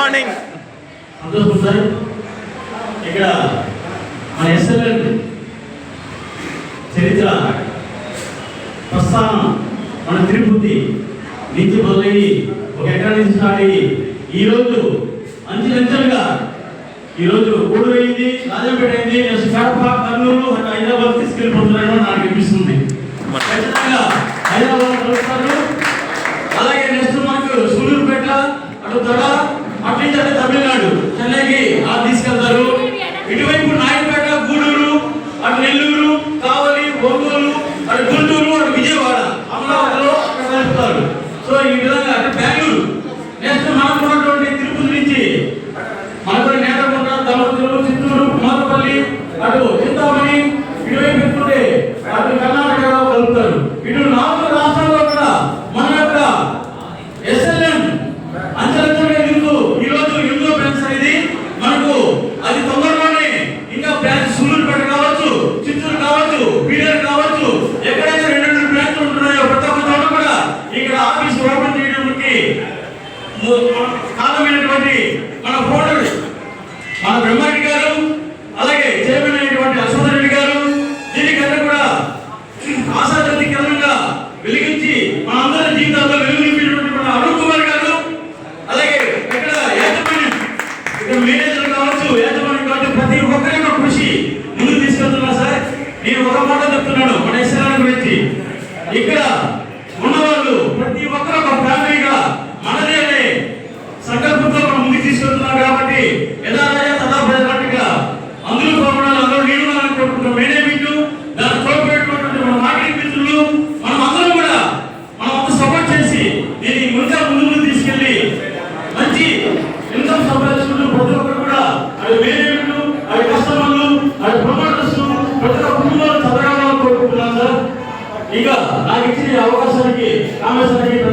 Morning. సంతోషం sir. ఇక్కడ మన ఎస్ఎల్ఎన్ చరిత్ర ప్రస్థానం మన తిరుపతి నుంచి మొదలయ్యి ఒక ఎకరా నుంచి స్టార్ట్ అయ్యి ఈరోజు అంచెలంచెలుగా ఈరోజు గూడూరు అయింది, రాజంపేట అయింది, నెక్స్ట్ కడప, కర్నూలు, హైదరాబాద్ తీసుకెళ్ళిపోతున్నారని నాకు అనిపిస్తుంది. ఖచ్చితంగా హైదరాబాద్ కలుస్తారు. అలాగే నెక్స్ట్ మనకు సూళ్ళూరుపేట, అటు దడ, అటు నుంచి అంటే తమిళనాడు, చెన్నైకి తీసుకెళ్తారు. ఇటువైపు నాయుడుపేట, గూడూరు, అటు నెల్లూరు, కావలి, ఒంగోలు, అటు గుంటూరు, అటు విజయవాడ, అమరావతిలో అక్కడ కలుపుతారు. సో ఈ విధంగా అంటే బెంగళూరు, నెక్స్ట్ మనకు ఉన్నటువంటి తిరుపతి నుంచి మనకు నేతకొండ, దళపతులు, చిత్తూరు, మోతపల్లి, అటు చింతామణి, ఇటువైపు పెట్టుకుంటే అటు కర్ణాటకలో కలుపుతారు. ఇటు 4 రాష్ట్రాల్లో కూడా మన యొక్క ఎస్ఎల్ఎన్ అంచెలంచెలుగా ఎదుగుతూ ఈరోజు 8వ బ్రాంచ్ అనేది మనకు అది తొందరలోనే ఇంకా బ్రాంచ్ సూళ్ళూరుపేట కావచ్చు, చిత్తూరు కావచ్చు, బీదర్ కావచ్చు, ఎక్కడైతే 2 బ్రాంచ్లు ఉంటున్నాయో ప్రతి ఒక్క చోట కూడా ఇక్కడ ఆఫీస్ ఓపెన్ చేయడానికి కారణమైనటువంటి మన ఫోటోలు మన బ్రహ్మారెడ్డి గారు, అలాగే చైర్మన్ అయినటువంటి అశ్వథ్ రెడ్డి గారు, దీనికన్నా కూడా ఆశాజ్యోతి కేంద్రంగా వెలిగించి మన అందరి జీవితాల్లో వెలుగు నింపినటువంటి మన అరుణ్ కుమార్ గారు, అలాగే ఇక్కడ యాజమాన్యం, ఇక్కడ మేనేజర్ కావచ్చు, యాజమాన్యం కావచ్చు, ప్రతి ఒక్కరి యొక్క కృషి ముందుకు తీసుకెళ్తున్నా సార్. నేను ఒక మాట చెప్తున్నాను మన ఎస్ఎల్ఎన్ గురించి. ఇక్కడ ఉన్నవాళ్ళు ప్రతి ఒక్కరు ఒక ఫ్యామిలీగా మనదే అనే సంకల్పంతో మనం ముందుకు తీసుకెళ్తున్నాం కాబట్టి యథారాజా తథా ప్రజలట్టుగా అందరూ కోరుకున్నారు, అందరూ నేను కోరుకుంటున్నాం. మేనేజ్మెంట్ దాన్ని కోరుకునేటువంటి మన మార్కెటింగ్ మిత్రులు మనం అందరం కూడా మనం అంతా సపోర్ట్ చేసి దీన్ని ఇంకా ముందుకు తీసుకెళ్లి మంచి ఇన్కమ్ సంపాదించుకుంటూ ప్రతి ఒక్కరు కూడా అది మేనేజ్మెంట్, అది కస్టమర్లు, అది ప్రమోటర్స్, ప్రతి ఒక్క కుటుంబాలు చదవాలని కోరుకుంటున్నాను సార్. ఇక నాకు ఇచ్చిన అవకాశానికి కామేశ్వరానికి